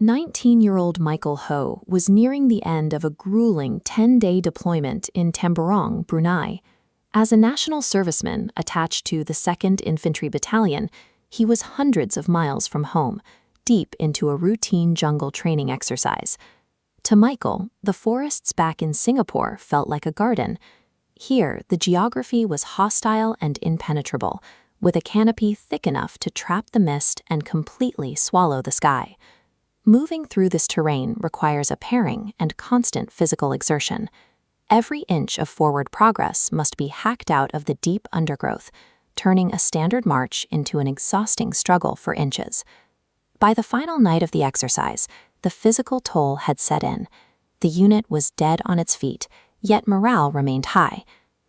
19-year-old Michael Ho was nearing the end of a grueling 10-day deployment in Tamborong, Brunei. As a National Serviceman attached to the 2nd Infantry Battalion, he was hundreds of miles from home, deep into a routine jungle training exercise. To Michael, the forests back in Singapore felt like a garden. Here, the geography was hostile and impenetrable, with a canopy thick enough to trap the mist and completely swallow the sky. Moving through this terrain requires a pairing and constant physical exertion. Every inch of forward progress must be hacked out of the deep undergrowth, turning a standard march into an exhausting struggle for inches. By the final night of the exercise, the physical toll had set in. The unit was dead on its feet, yet morale remained high.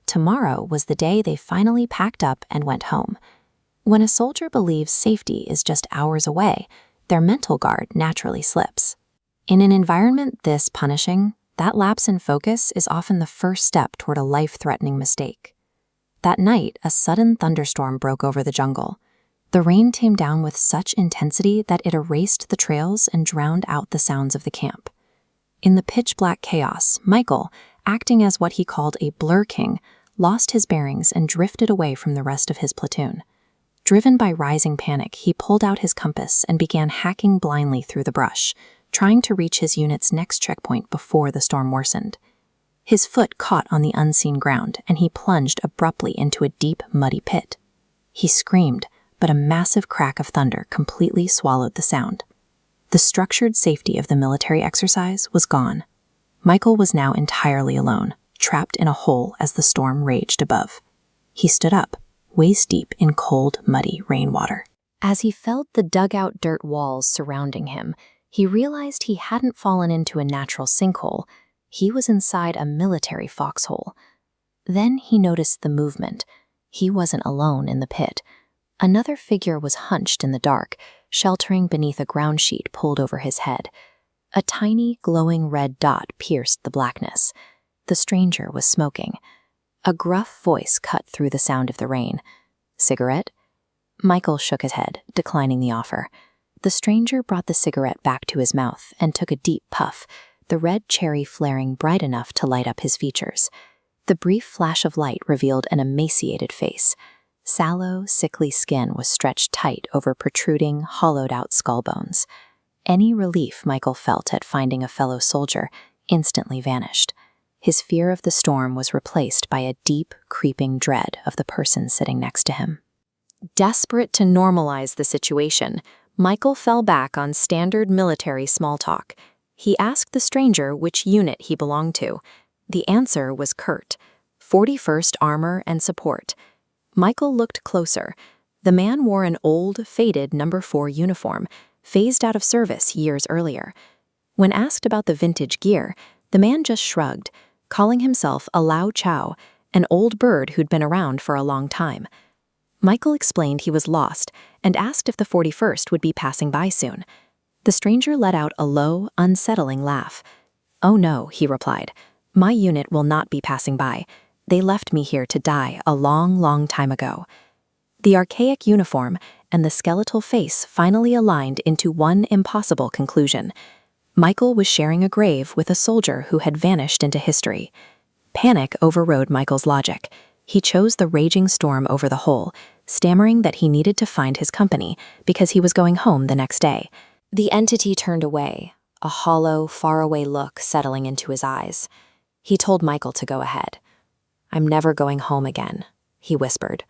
Tomorrow was the day they finally packed up and went home. When a soldier believes safety is just hours away, their mental guard naturally slips. In an environment this punishing, that lapse in focus is often the first step toward a life-threatening mistake. That night, a sudden thunderstorm broke over the jungle. The rain came down with such intensity that it erased the trails and drowned out the sounds of the camp. In the pitch-black chaos, Michael, acting as what he called a blur king, lost his bearings and drifted away from the rest of his platoon. Driven by rising panic, he pulled out his compass and began hacking blindly through the brush, trying to reach his unit's next checkpoint before the storm worsened. His foot caught on the unseen ground, and he plunged abruptly into a deep, muddy pit. He screamed, but a massive crack of thunder completely swallowed the sound. The structured safety of the military exercise was gone. Michael was now entirely alone, trapped in a hole as the storm raged above. He stood up, waist-deep in cold, muddy rainwater. As he felt the dugout dirt walls surrounding him, he realized he hadn't fallen into a natural sinkhole. He was inside a military foxhole. Then he noticed the movement. He wasn't alone in the pit. Another figure was hunched in the dark, sheltering beneath a ground sheet pulled over his head. A tiny, glowing red dot pierced the blackness. The stranger was smoking. A gruff voice cut through the sound of the rain. "Cigarette?" Michael shook his head, declining the offer. The stranger brought the cigarette back to his mouth and took a deep puff, the red cherry flaring bright enough to light up his features. The brief flash of light revealed an emaciated face. Sallow, sickly skin was stretched tight over protruding, hollowed-out skull bones. Any relief Michael felt at finding a fellow soldier instantly vanished. His fear of the storm was replaced by a deep, creeping dread of the person sitting next to him. Desperate to normalize the situation, Michael fell back on standard military small talk. He asked the stranger which unit he belonged to. The answer was curt: 41st Armor and Support. Michael looked closer. The man wore an old, faded No. 4 uniform, phased out of service years earlier. When asked about the vintage gear, the man just shrugged, calling himself a Lao Chow, an old bird who'd been around for a long time. Michael explained he was lost and asked if the 41st would be passing by soon. The stranger let out a low, unsettling laugh. "Oh no," he replied. "My unit will not be passing by. They left me here to die a long, long time ago." The archaic uniform and the skeletal face finally aligned into one impossible conclusion. Michael was sharing a grave with a soldier who had vanished into history. Panic overrode Michael's logic. He chose the raging storm over the hole, stammering that he needed to find his company because he was going home the next day. The entity turned away, a hollow, faraway look settling into his eyes. He told Michael to go ahead. "I'm never going home again," he whispered.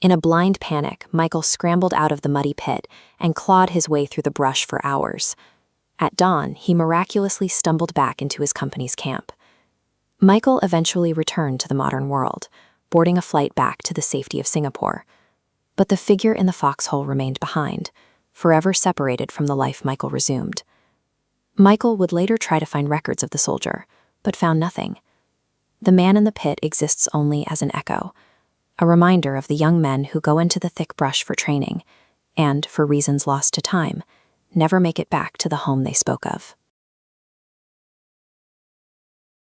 In a blind panic, Michael scrambled out of the muddy pit and clawed his way through the brush for hours. At dawn, he miraculously stumbled back into his company's camp. Michael eventually returned to the modern world, boarding a flight back to the safety of Singapore. But the figure in the foxhole remained behind, forever separated from the life Michael resumed. Michael would later try to find records of the soldier, but found nothing. The man in the pit exists only as an echo, a reminder of the young men who go into the thick brush for training, and, for reasons lost to time, never make it back to the home they spoke of.